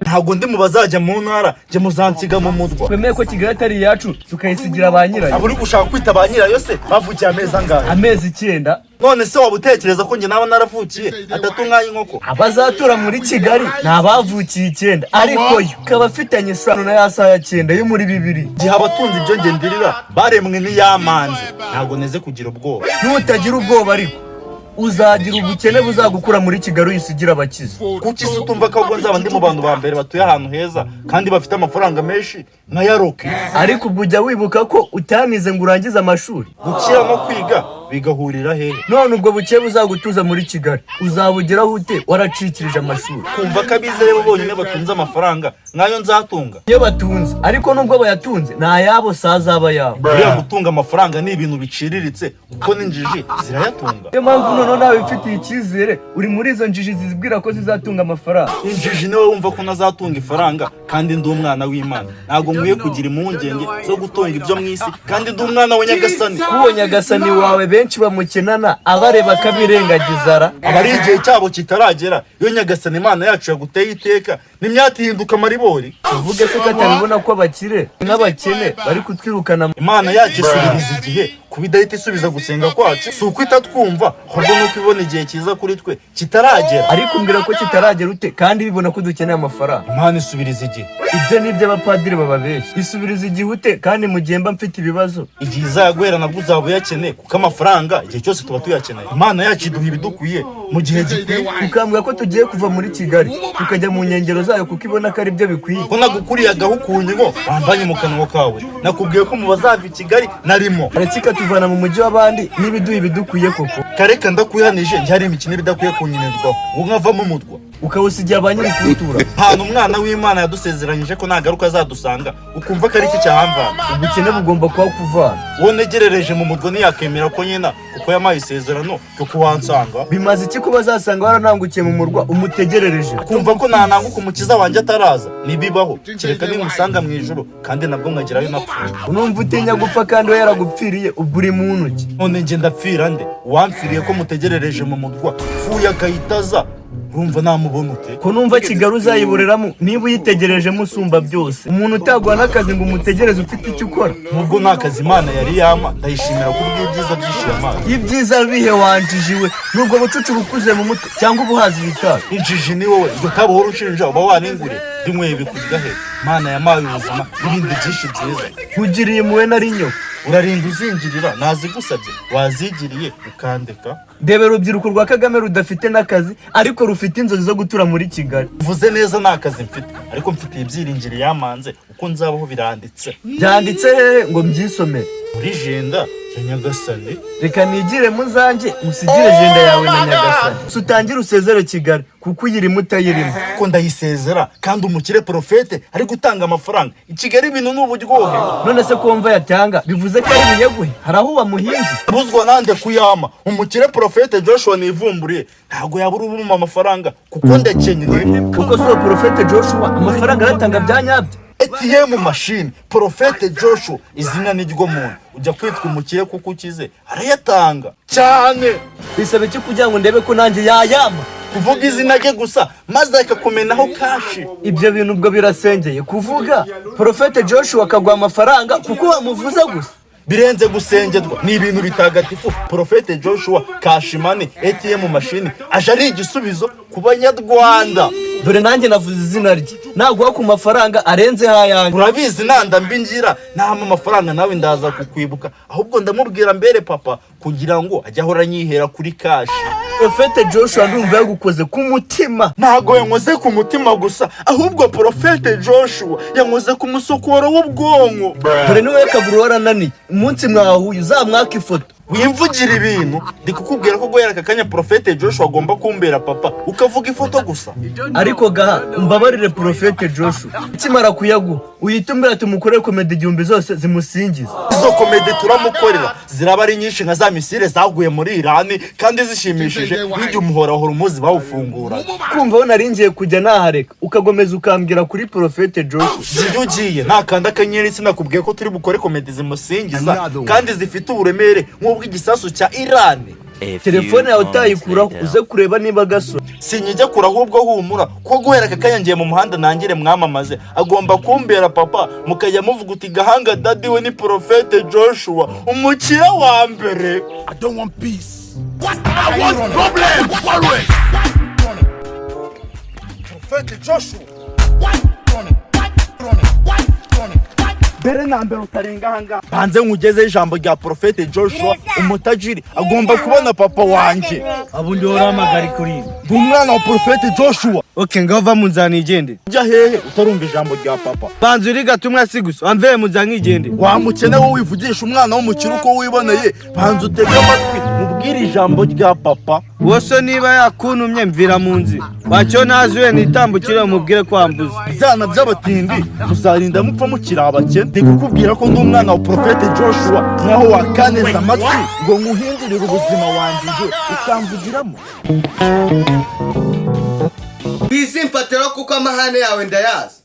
ntabwo ndi mu bazajya mu ntara njye muzansiga mu mutwa. Twemeye ko Kigali atari iyacu tukayisigira ba nyirayo. Abo uri gushaka kwita ba nyirayo se bavukiye amezi angahe? Amezi 9. None se waba utekereza ko njye naba naravukiye atatu nk'ay'inkoko? Abazatura muri Kigali ntabavukiye 9 ariko yo kaba afitanye isano na ya saa ya 9 yo muri 2000. Gihe abatunzi ibyo ngendirira baremwe n'iyamanze ntabwo neze kugira ubwoba. Nutagira ubwoba ariko uzagira ubukene buzagukura muri Kigali uyisigira abakize. Kuki se utumva ko ubwo nzaba ndi mu bantu ba mbere batuye ahantu heza kandi bafite amafaranga menshi nka Yaroke? Ariko ubwo ujya wibuka ko utanize ngo urangize amashuri. Gukira no kwiga bigahurira hehe? None ubwo buke buzagutuza muri Kigali uzabugeraho ute waracikirije amashuri? Kumva ko abizeye bo bonyine batunze amafaranga nkayo nzatunga. Iyo batunze ariko nubwo bayatunze nta yabo sazaba yabo. Buriya gutunga amafaranga ni ibintu biciriritse kuko n'injiji zirayatunga. Iyo mpamvu none nawe bifitiye icyizere uri muri izo njiji zizibwira ko zizatunga amafaranga. Injiji niwe wumva ko nazatunga ifaranga kandi ndi umwana w'Imana. Ntabwo nkwiye kugira impungenge zo gutunga ibyo mu isi kandi ndi umwana wa Nyagasani. Kuwo Nyagasani wawe benshi bamukenana abareba kabirengagizara. Abari igihe cyabo kitaragera iyo Nyagasani Imana yacu yaguteye iteka n'imyati hinduka amaribori. Uvuge se ko atabibona ko abakire n'abakene bari kutwirukana. Imana yacu isubiriza igihe kubidahita isubiza gusenga kwacu. Si ukwita twumva ahubwo nuko ibona igihe kiza kuri twe kitaragera. Ariko mbwira ko kitaragera ute kandi bibona ko dukeneye amafaranga. Imana isubiriza igihe. Ibyo ni iby'abapadiri bababeshya. Isubiriza igihe ute kandi mu gihe mba mfite ibibazo. Igihe izaguhera nabwo uzaba uyakeneye kuko amafaranga igihe cyose tuba tuyakeneye. Imana yacu iduha ibidukwiye mu gihe gikwiye. Ukambwira ko tugiye kuva muri Kigali tukajya mu nkengero zayo kuko ibona ko ari byo bikwiye. Ko nagukuriye agahukunye ngo wambanye mu kanwa kawe. Nakubwiye ko mu bazava i Kigali narimo. Aretse ikatuvana mu mujyi w'abandi n'ibiduha ibidukwiye koko. Kareka ndakwihanije njye hari imikino idakwiye kunyinerwaho ngo nkavamo umutwa. Ukawusigira abanyiri kutura. Hano umwana w'Imana yadusezeranyije ko nagaruka azadusanga ukumva ko ari iki cyahamvana. Ubukene bugomba kuba kuvana. Wowe negerereje mu mutwe ntiyakemera ko nyina kuko yamaye isezerano cyo kuhansanga. Bimaze iki ko bazasanga waranangukiye mu murwa umutegerereje? Kumva ko nananguka umukiza wanjye ataraza nibibaho kereka nimusanga mu ijuru kandi nabwo mwagerayo napfuye. Unumva utinya gupfa kandi we yaragupfiriye ubwo uri muntu ki? None nje ndapfira nde? Wamfiriye ko mutegerereje mu mutwa fuya kayitaza. Urumva namubona ute? Ko numva Kigali uzayiboreramo niba uyitegereje musumba byose. Umuntu utaguha n'akazi ngo umutegereze ufite icyo ukora. Nubwo nta kazi Imana yari yama ndayishimira ko ubwiza byishiye amazi. Ibyiza bihe wanjijiwe nubwo bucucu bukuze mu mutwe cyangwa ubuhazi bitaka. Injiji ni wowe ngo tabuhora ushinja uba waningure dimwe bikujya he. Imana yamaye ubuzima n'ibindi byinshi byiza. Kugiriye muwe nari nyo. Urarinda uzinjirira nazigusabye wazigiriye ukandeka. Ndebe rubyiruko rwa Kagame rudafite n'akazi ariko rufite inzozi zo gutura muri Kigali. Uvuze neza nta kazi mfite ariko mfite ibyiringiro yamanze uko nzabaho biranditse. Byanditse ngo mbyisomere muri jenda ya Nyagasani. Reka nigire muzanjye musigire jenda yawe na Nyagasani. Utangire usezere Kigali kuko uyirimo utayirimo. Ko ndayisezera kandi umukire profete ari gutanga amafaranga. I Kigali ibintu n'uburyohe. None se kumva yatanga bivuze ko ari buyeguhe haraho bamuhinzi. Buzwa nande kuyama. Umukire profete Joshua nivumburiye ntago yabura ubuma amafaranga kuko ndakenyeye. Kuko so profete Joshua amafaranga aratanga byanyabyo. ATM machine profete Joshua izina ni ryo muntu ujya kwitwa umukire kuko ukize arayatanga cyane. Bisabe cyo kugira ngo ndebe ko nanjye yayama kuvuga izina rye gusa maze akakumenaho kashi. Ibyo bintu ubwo birasengeye kuvuga profete Joshua akagwa amafaranga kuko wamuvuza gusa. Birenze gusengerwa ni ibintu bitagatifu. Profete Joshua Kashimane ATM machine aje ari igisubizo ku Banyarwanda. Dore nanjye navuze izina rye nagwa ku mafaranga arenze hayanjye. Urabizi nanda mbingira nama amafaranga nawe ndaza kukwibuka ahubwo ndamubwira mbere papa kugira ngo ajya ahora nyihera kuri kashi. Profete Joshua ndumva yagukoze ku mutima. Ntago yankoze ku mutima gusa ahubwo Profete Joshua yankoze ku musokoro w'ubwonko. Dore niwe kaguru warananiye umunsi mwahuye uzamwaka ifoto. Wimvugira ibintu ndikukubwira ko goyera akanya Profete Joshua agomba kumbera papa ukavuga ifoto gusa. Ariko gaha umbabarire Profete Joshua ikimara kuyaguha uyitumbira tumukorere komedi igihumbi zose zimusingiza. Izo komedi turamukorera ziraba ari nyinshi nka za misile zaguye muri Iran kandi zishimishije n'ijye umuhorahora umuzi bawufungura. Kumva naringiye kujya nahareka ukagomeza ukambwira kuri Profete Joshua. Ziyo ugiye nakanda akanyeri sinakubwiye ko turi bukore komedi zimusingiza kandi zifite uburemere nk'ubw'igisasu cya Iran. telefone yawe utayikuraho uze kureba niba gasore. sinyijya kure ahubwo humura ko guhera aka kanya ngiye mu muhanda nangire mwamamaze agomba kumbera papa mukajya muvuga uti gahanga daddy we ni Prophet Joshua umukire wa mbere. I don't want peace. What? I want problems always. Prophet Joshua What? mbere na mbere utarenga hanga banze nkugeze ijambo rya Prophet Joshua umutajiri agomba kubona papa wanje. Abundi woramagari kuri umwana wa Prophet Joshua. Okay, ngava munzani igende. Ujya hehe utarumva ijambo rya papa? Banzu riga tumwa sigusa amveye munzani igende. Wa mukene wo wivugisha umwana w'umukire uko wiboneye banze utega amatwi mubwire ijambo rya papa. Wose niba yakuntumye mvira munzi bacyo nazuye nitambukire mubwire kwambuza byana by'abatindi muzarinda mupfa mukira abakene. Ndikukubwira ko ndi umwana wa Prophet Joshua naho wakaneza amatwi ngo nguhindurire ubuzima wanjye ukamvugiramo. Bisimfatira kuko amahane yawe ndayazi.